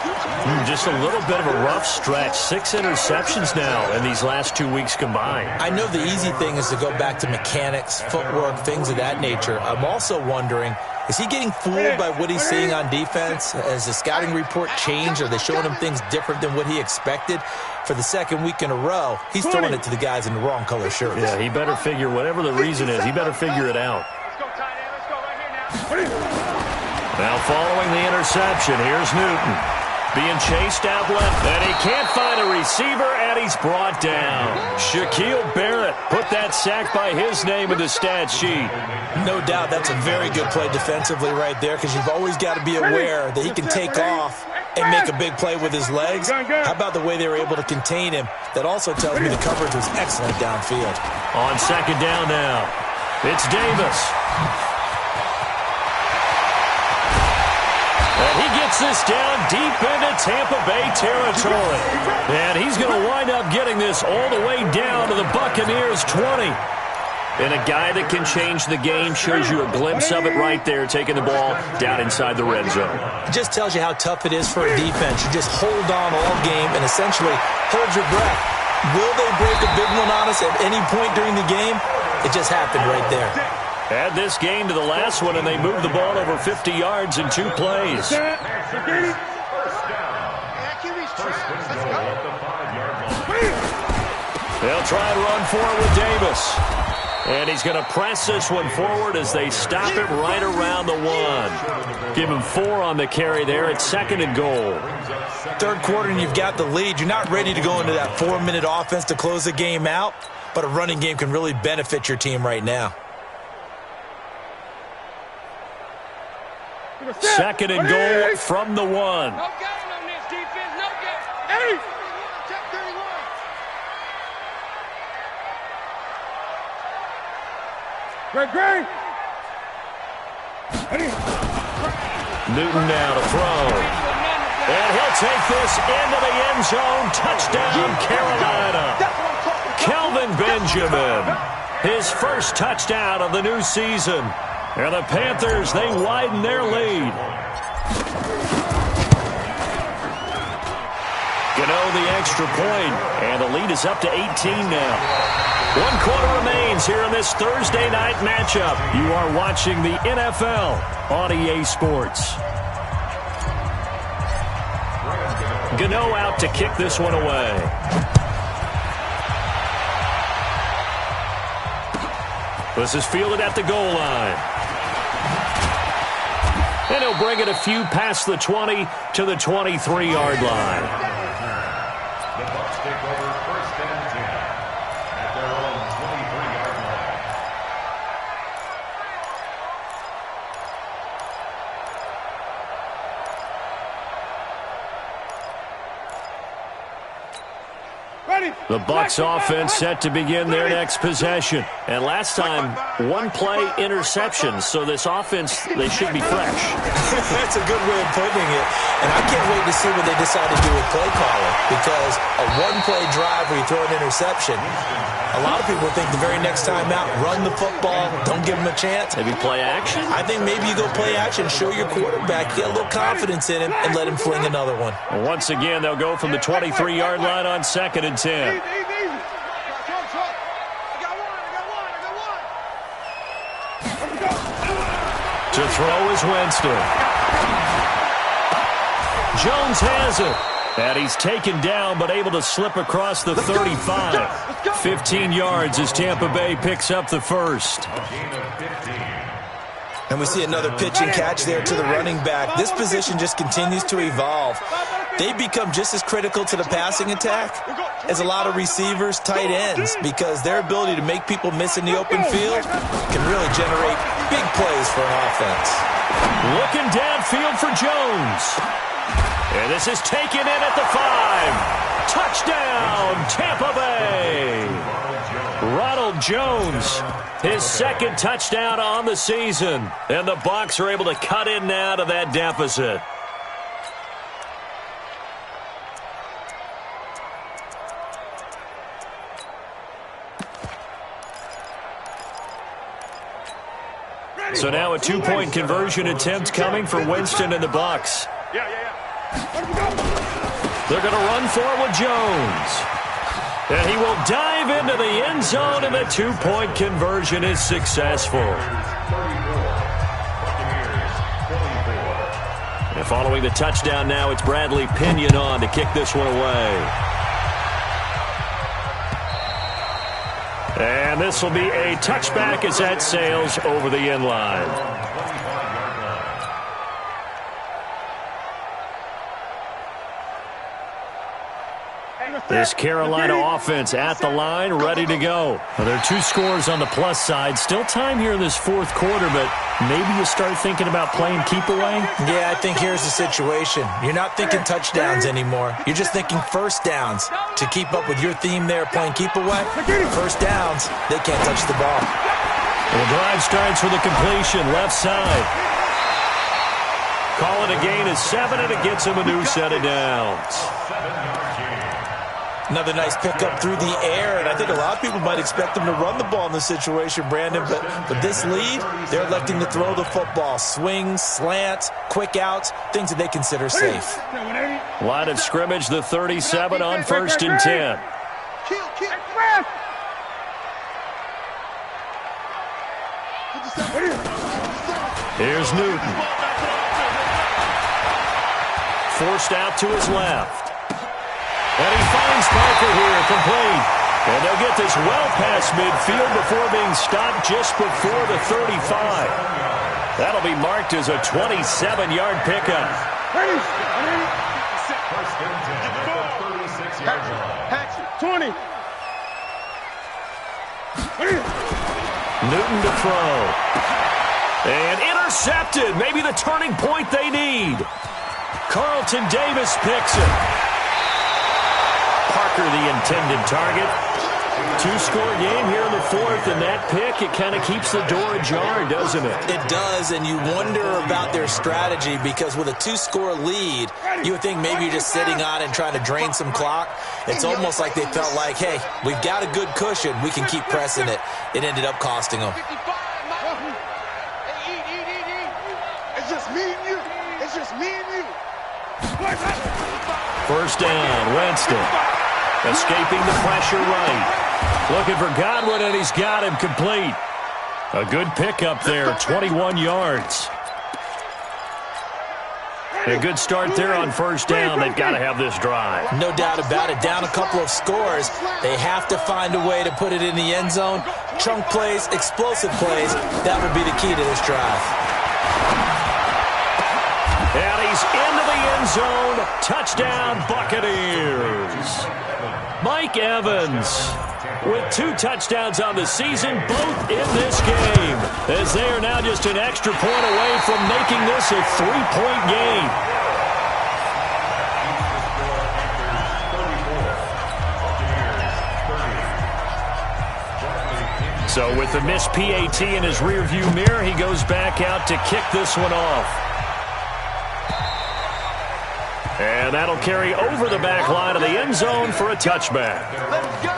Just a little bit of a rough stretch. 6 interceptions now in these last 2 weeks combined. I know the easy thing is to go back to mechanics, footwork, things of that nature. I'm also wondering, is he getting fooled by what he's seeing on defense? Has the scouting report changed? Are they showing him things different than what he expected? For the 2nd week in a row, he's throwing it to the guys in the wrong color shirts. Yeah, he better figure, whatever the reason is, he better figure it out. Now following the interception, here's Newton. Being chased out left, and he can't find a receiver, and he's brought down. Shaquille Barrett put that sack by his name in the stat sheet. No doubt that's a very good play defensively right there, because you've always got to be aware that he can take off and make a big play with his legs. How about the way they were able to contain him? That also tells me the coverage was excellent downfield. On 2nd down now, it's Davis. And he gets this down deep into Tampa Bay territory. And he's going to wind up getting this all the way down to the Buccaneers' 20. And a guy that can change the game, shows you a glimpse of it right there, taking the ball down inside the red zone. It just tells you how tough it is for a defense. You just hold on all game and essentially hold your breath. Will they break a big one on us at any point during the game? It just happened right there. Add this game to the last one, and they moved the ball over 50 yards in 2 plays. First down. At the 5-yard line. They'll try to run forward with Davis. And he's going to press this one forward as they stop it right around the 1. Give him 4 on the carry there. It's 2nd and goal. 3rd quarter and you've got the lead. You're not ready to go into that 4-minute offense to close the game out, but a running game can really benefit your team right now. 2nd and goal from the 1. No game on this defense, no game. Check 31. Great. Newton now to throw. And he'll take this into the end zone. Touchdown, Carolina. Kelvin Benjamin. His first touchdown of the new season. And the Panthers, they widen their lead. Gano the extra point, and the lead is up to 18 now. 1 quarter remains here in this Thursday night matchup. You are watching the NFL on EA Sports. Gano out to kick this one away. This is fielded at the goal line. And he'll bring it a few past the 20 to the 23-yard line. The Bucs take over 1st and 10 at their own 23-yard line. The Bucs offense set to begin their next possession. And last time, 1 play interception. So this offense, they should be fresh. That's a good way of putting it. And I can't wait to see what they decide to do with play calling. Because a 1-play drive where you throw an interception, a lot of people think the very next time out, run the football, don't give them a chance. Maybe play action? I think maybe you go play action, show your quarterback, get a little confidence in him, and let him fling another one. Well, once again, they'll go from the 23-yard line on 2nd and 10. To throw is Winston. Jones has it. And he's taken down but able to slip across the 35. 15 yards as Tampa Bay picks up the first. And we see another pitch and catch there to the running back. This position just continues to evolve. They become just as critical to the passing attack as a lot of receivers, tight ends, because their ability to make people miss in the open field can really generate big plays for an offense. Looking downfield for Jones. And this is taken in at the 5. Touchdown, Tampa Bay. Ronald Jones, his second touchdown on the season. And the Bucs are able to cut in now to that deficit. So now a two-point conversion attempt coming for Winston and the Bucs. They're going to run for it with Jones. And he will dive into the end zone, and the two-point conversion is successful. And following the touchdown now, it's Bradley Pinion on to kick this one away. And this will be a touchback as that sails over the end line. This Carolina offense at the line, ready to go. Well, there are 2 scores on the plus side. Still time here in this fourth quarter, but maybe you start thinking about playing keep away? Yeah, I think here's the situation. You're not thinking touchdowns anymore. You're just thinking first downs. To keep up with your theme there, playing keep away, first downs, they can't touch the ball. The drive starts with a completion, left side. Call it a gain of 7, and it gets him a new set of downs. Another nice pickup through the air, and I think a lot of people might expect them to run the ball in this situation, Brandon, but this lead, they're electing to throw the football. Swings, slants, quick outs, things that they consider safe. Line of scrimmage, the 37 on 1st and 10. Here's Newton. Forced out to his left. And he finds Parker here, complete. And they'll get this well past midfield before being stopped just before the 35. That'll be marked as a 27-yard pickup. First and 10 at the 36-yard line. 20. Newton to throw. And intercepted. Maybe the turning point they need. Carlton Davis picks it. Parker, the intended target. 2-score game here in the fourth, and that pick, it kind of keeps the door ajar, doesn't it? It does, and you wonder about their strategy because with a 2-score lead, you would think maybe you're just sitting on it and trying to drain some clock. It's almost like they felt like, hey, we've got a good cushion. We can keep pressing it. It ended up costing them. It's just me and you. It's just me and you. First down, Winston. Escaping the pressure right. Looking for Godwin, and he's got him complete. A good pickup there, 21 yards. A good start there on first down. They've got to have this drive. No doubt about it. Down a couple of scores. They have to find a way to put it in the end zone. Chunk plays, explosive plays. That will be the key to this drive. And he's into the end zone. Touchdown, Buccaneers. Mike Evans with 2 touchdowns on the season, both in this game, as they are now just an extra point away from making this a 3-point game. So with the missed PAT in his rearview mirror, he goes back out to kick this one off. And that'll carry over the back line of the end zone for a touchback. Let's go.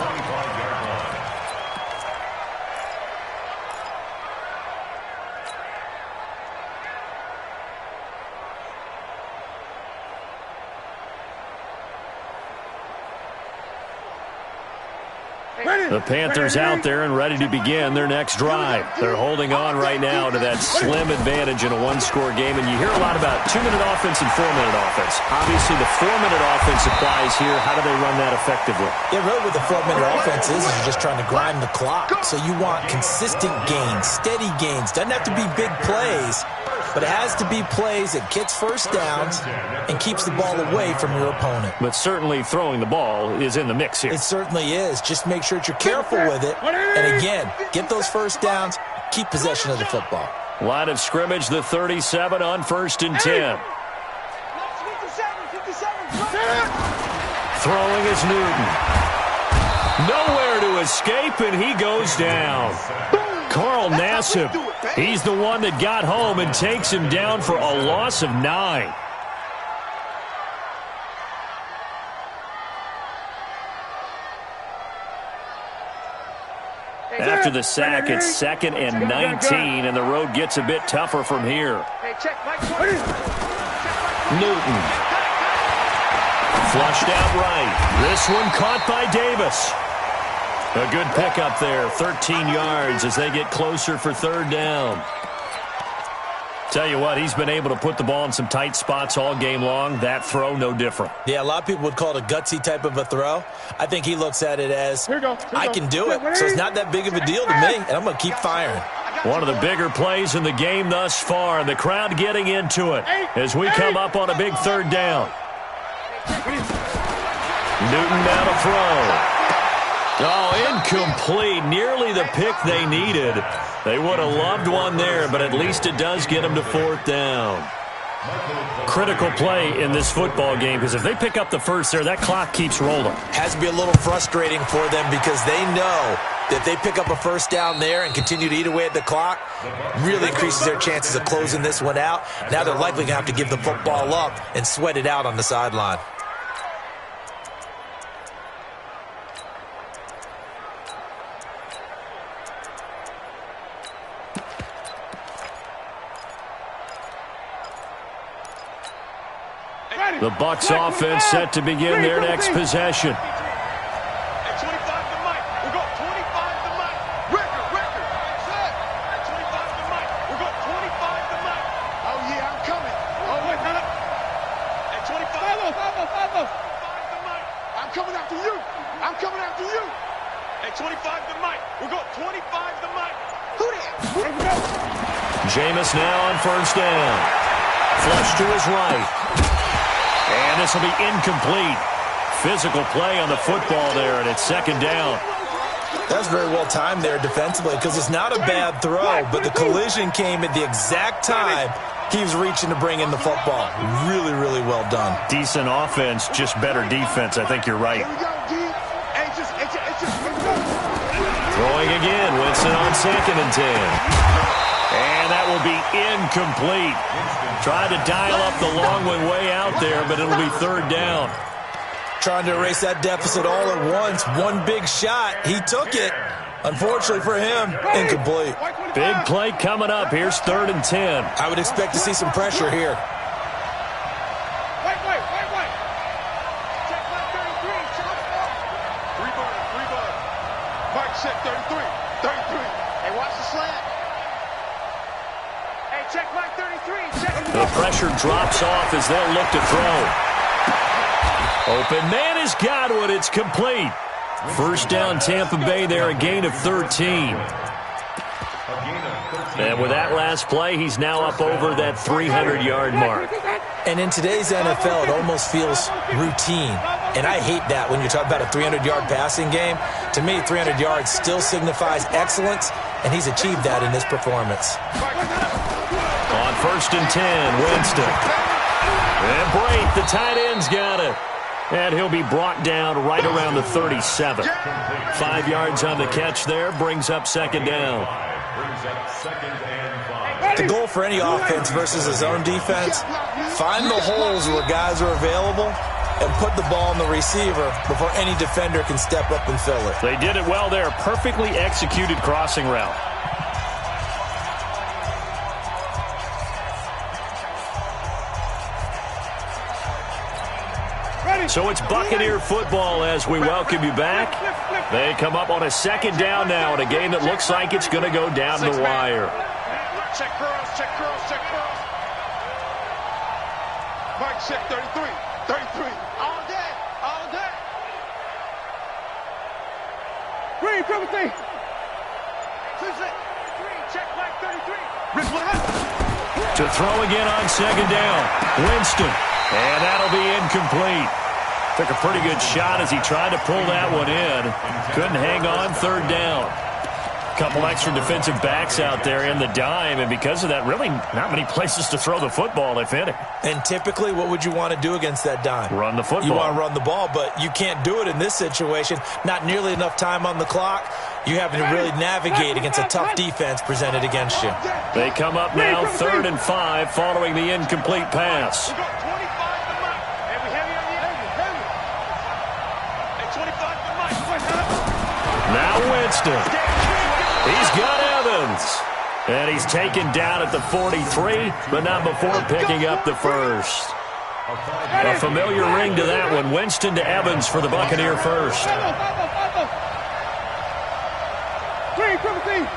The Panthers out there and ready to begin their next drive. They're holding on right now to that slim advantage in a one-score game, and you hear a lot about 2-minute offense and 4-minute offense. Obviously, the 4-minute offense applies here. How do they run that effectively? Yeah, really what the 4-minute offense is you're just trying to grind the clock. So you want consistent gains, steady gains. Doesn't have to be big plays, but it has to be plays that gets first downs and keeps the ball away from your opponent. But certainly throwing the ball is in the mix here. It certainly is. Just make sure that you're careful with it. And again, get those first downs, keep possession of the football. Line of scrimmage, the 37 on 1st and 10. Throwing is Newton. Nowhere to escape, and he goes down. Carl Nassib, he's the one that got home and takes him down for a loss of 9. After the sack, it's 2nd and 19, and the road gets a bit tougher from here. Newton. Flushed out right. This one caught by Davis. A good pickup there, 13 yards as they get closer for 3rd down. Tell you what, he's been able to put the ball in some tight spots all game long. That throw, no different. Yeah, a lot of people would call it a gutsy type of a throw. I think he looks at it as, I can do it, so it's not that big of a deal to me, and I'm going to keep firing. One of the bigger plays in the game thus far, and the crowd getting into it as we come up on a big 3rd down. Newton now to throw. Oh, incomplete. Nearly the pick they needed. They would have loved one there, but at least it does get them to 4th down. Critical play in this football game, because if they pick up the first there, that clock keeps rolling. Has to be a little frustrating for them because they know that if they pick up a first down there and continue to eat away at the clock, really increases their chances of closing this one out. Now they're likely going to have to give the football up and sweat it out on the sideline. The Bucs offense set to begin their next possession. At 25 to Mike. We'll go 25 to Mike. Record. At 25 to Mike. We'll go 25 to Mike. Oh, yeah, I'm coming. Oh, wait, no. At 25 to Mike. I'm coming after you. I'm coming after you. At 25 to Mike. We'll go 25 to Mike. Who there? Jameis now on 1st down. Flush to his right. And this will be incomplete. Physical play on the football there, and it's 2nd down. That's very well timed there defensively because it's not a bad throw, but the collision came at the exact time he was reaching to bring in the football. Really, really well done. Decent offense, just better defense. I think you're right. Throwing again. Winston on 2nd and 10. And that will be incomplete. Tried to dial up the long one way out there, but it'll be 3rd down. Trying to erase that deficit all at once. One big shot. He took it. Unfortunately for him, incomplete. Big play coming up. Here's 3rd and 10. I would expect to see some pressure here. Wait. Check Mike 33. Three bird. Mike check 33. Hey, watch the slant. Hey, check Mike 33. Check. The pressure drops off as they'll look to throw. Open man has got one. It's complete. 1st down Tampa Bay there, a gain of 13. And with that last play, he's now up over that 300-yard mark. And in today's NFL, it almost feels routine. And I hate that when you talk about a 300-yard passing game. To me, 300 yards still signifies excellence, and he's achieved that in this performance. On 1st and 10, Winston. And Brate, the tight end's got it. And he'll be brought down right around the 37. 5 yards on the catch there, brings up 2nd down. The goal for any offense versus a zone defense, find the holes where guys are available and put the ball on the receiver before any defender can step up and fill it. They did it well there. Perfectly executed crossing route. So it's Buccaneer football as we welcome you back. They come up on a second down now in a game that looks like it's going to go down the wire. Check curls, check curls, check curls. Mike, check 33, 33. All day, all day. Green, triple T. Check Mike 33. Rich, what happened? To throw again on second down. Winston. And that'll be incomplete. Took a pretty good shot as he tried to pull that one in. Couldn't hang on third down. Couple extra defensive backs out there in the dime, and because of that, really not many places to throw the football, if any. And typically, what would you want to do against that dime? Run the football. You want to run the ball, but you can't do it in this situation. Not nearly enough time on the clock. You having to really navigate against a tough defense presented against you. They come up now 3rd and 5 following the incomplete pass. We got 25 to Mike. And we heavy on you. And 25 to Mike. Now Winston. He's got Evans. And he's taken down at the 43, but not before picking up the first. A familiar ring to that one. Winston to Evans for the Buccaneer first. Green, triple T.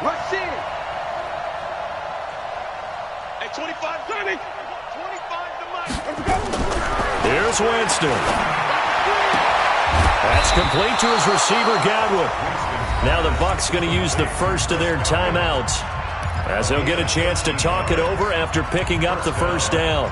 Rush in. At 25, 30. 25 to Mike. Here's Winston. That's complete to his receiver, Godwin. Now the Bucs going to use the first of their timeouts as they'll get a chance to talk it over after picking up the first down.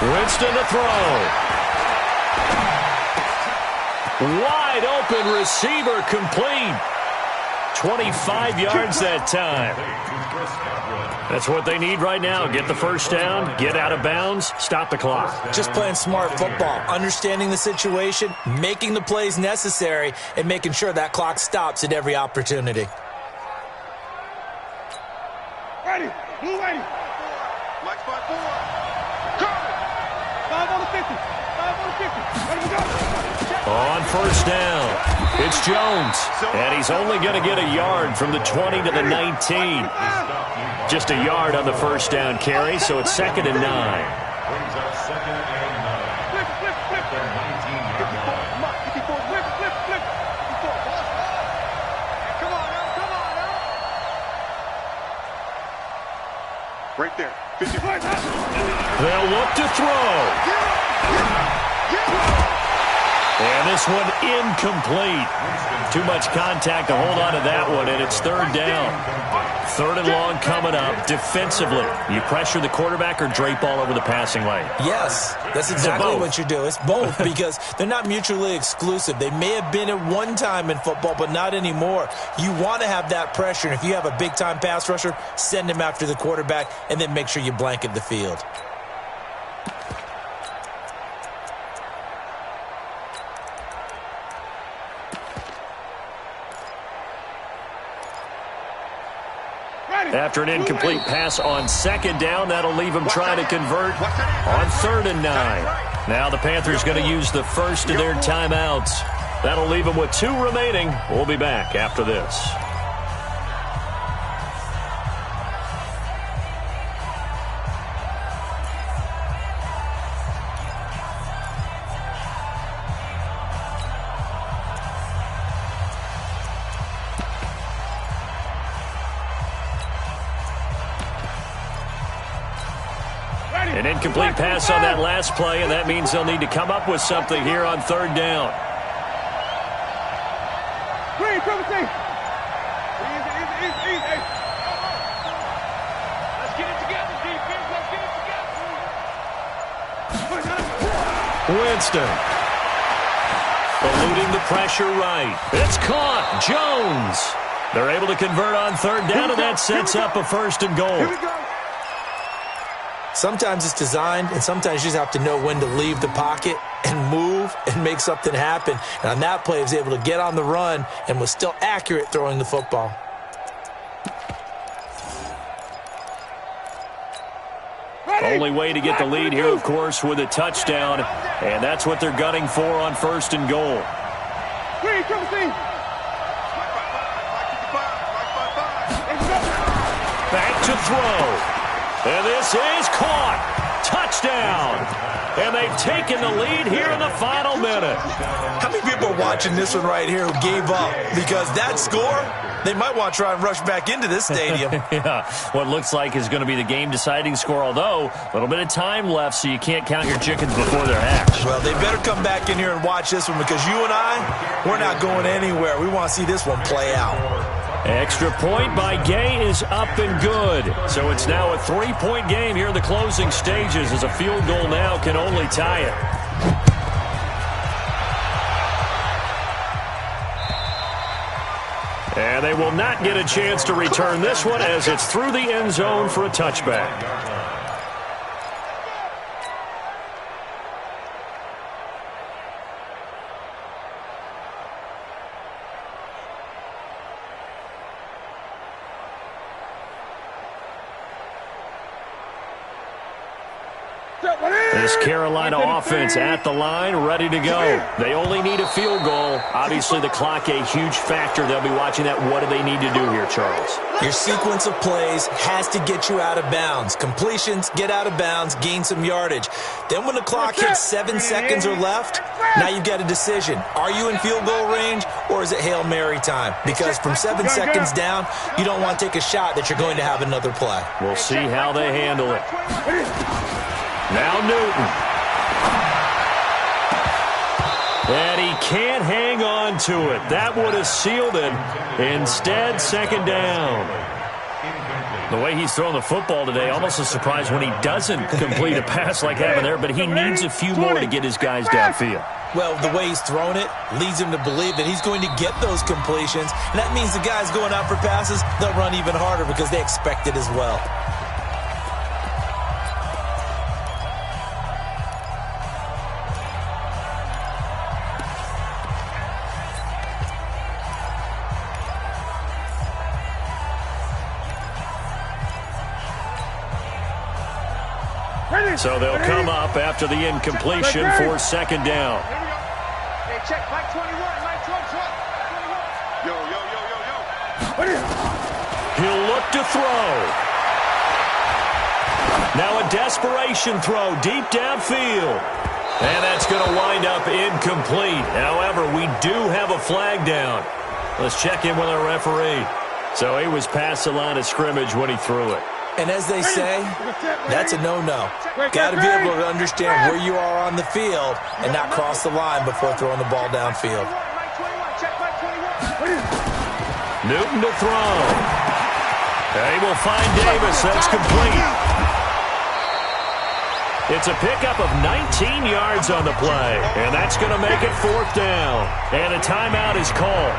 Winston to throw. Wide open receiver complete. 25 yards that time. That's what they need right now. Get the first down, get out of bounds, stop the clock. Just playing smart football, understanding the situation, making the plays necessary, and making sure that clock stops at every opportunity. Ready, blue ready. Mike spot 4. Cover. 5 on the 50. 5 on the 50. Ready to go. On first down, it's Jones. And he's only going to get a yard from the 20 to the 19. Just a yard on the first down carry, so it's 2nd and 9. Brings up 2nd and 9. Flip, flip, flip. The 19-yard line. 54, flip, flip, flip. 54. Come on now. Right there. 54. They'll look to throw. And this one incomplete. Too much contact to hold on to that one, and it's 3rd down. 3rd and long coming up. Defensively, you pressure the quarterback or drape all over the passing lane? Yes, that's exactly what you do. It's both because they're not mutually exclusive. They may have been at one time in football, but not anymore. You want to have that pressure, and if you have a big-time pass rusher, send him after the quarterback, and then make sure you blanket the field. After an incomplete pass on 2nd down, that'll leave him trying to convert on 3rd and 9. Now the Panthers going to use the first of their timeouts. That'll leave them with 2 remaining. We'll be back after this. An incomplete pass on that last play, and that means they'll need to come up with something here on 3rd down. Green, triple T. Easy. Let's get it together, defense. Let's get it together. Winston. Eluding the pressure right. It's caught. Jones. They're able to convert on third down, and that sets up a 1st and goal. Sometimes it's designed, and sometimes you just have to know when to leave the pocket and move and make something happen. And on that play, he was able to get on the run and was still accurate throwing the football. Only way to get the lead here, of course, with a touchdown, and that's what they're gunning for on 1st and goal. Back to throw, and this is caught. Touchdown! And they've taken the lead here in the final minute. How many people are watching this one right here who gave up? Because that score, they might want to try and rush back into this stadium. Yeah, what looks like is going to be the game-deciding score, although a little bit of time left, so you can't count your chickens before they're hatched. Well, they better come back in here and watch this one because you and I, we're not going anywhere. We want to see this one play out. Extra point by Gay is up and good. So it's now a 3-point game here in the closing stages as a field goal now can only tie it. And they will not get a chance to return this one as it's through the end zone for a touchback. This Carolina offense at the line, ready to go. They only need a field goal. Obviously, the clock a huge factor. They'll be watching that. What do they need to do here, Charles? Your sequence of plays has to get you out of bounds. Completions, get out of bounds, gain some yardage. Then when the clock hits 7 seconds or left, now you've got a decision. Are you in field goal range or is it Hail Mary time? Because from 7 seconds down, you don't want to take a shot that you're going to have another play. We'll see how they handle it. Now Newton. And he can't hang on to it. That would have sealed it. Instead, 2nd down. The way he's throwing the football today, almost a surprise when he doesn't complete a pass like that there, but he needs a few more to get his guys downfield. Well, the way he's thrown it leads him to believe that he's going to get those completions, and that means the guys going out for passes, they'll run even harder because they expect it as well. So they'll come up after the incompletion for 2nd down. Hey, check, Mike 21, Mike 21. Yo. He'll look to throw. Now a desperation throw deep downfield. And that's going to wind up incomplete. However, we do have a flag down. Let's check in with our referee. So he was past the line of scrimmage when he threw it. And as they say, that's a no-no. Got to be able to understand where you are on the field and not cross the line before throwing the ball downfield. Newton to throw. They will find Davis. That's complete. It's a pickup of 19 yards on the play, and that's going to make it 4th down. And a timeout is called.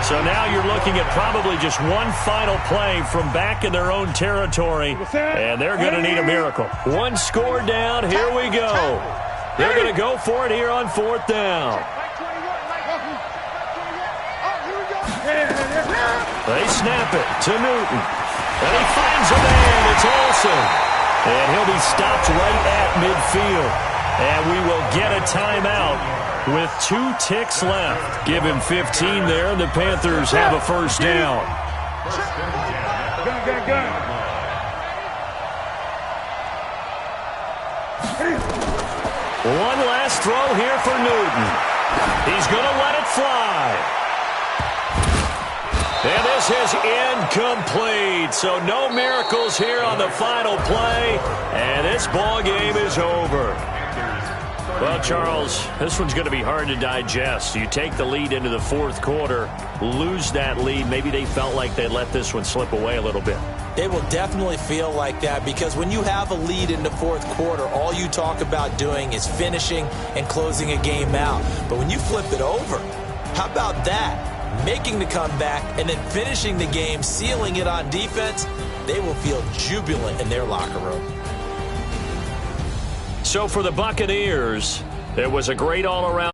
So now you're looking at probably just one final play from back in their own territory, and they're going to need a miracle. One score down. Here we go. They're going to go for it here on 4th down. They snap it to Newton. And he finds a man. It's Olsen. And he'll be stopped right at midfield. And we will get a timeout with 2 ticks left. Give him 15 there, and the Panthers have a 1st down. One last throw here for Newton. He's going to let it fly. And this is incomplete. So no miracles here on the final play. And this ball game is over. Well, Charles, this one's going to be hard to digest. You take the lead into the 4th quarter, lose that lead. Maybe they felt like they let this one slip away a little bit. They will definitely feel like that because when you have a lead in the 4th quarter, all you talk about doing is finishing and closing a game out. But when you flip it over, how about that? making the comeback, and then finishing the game, sealing it on defense, they will feel jubilant in their locker room. So for the Buccaneers, it was a great all-around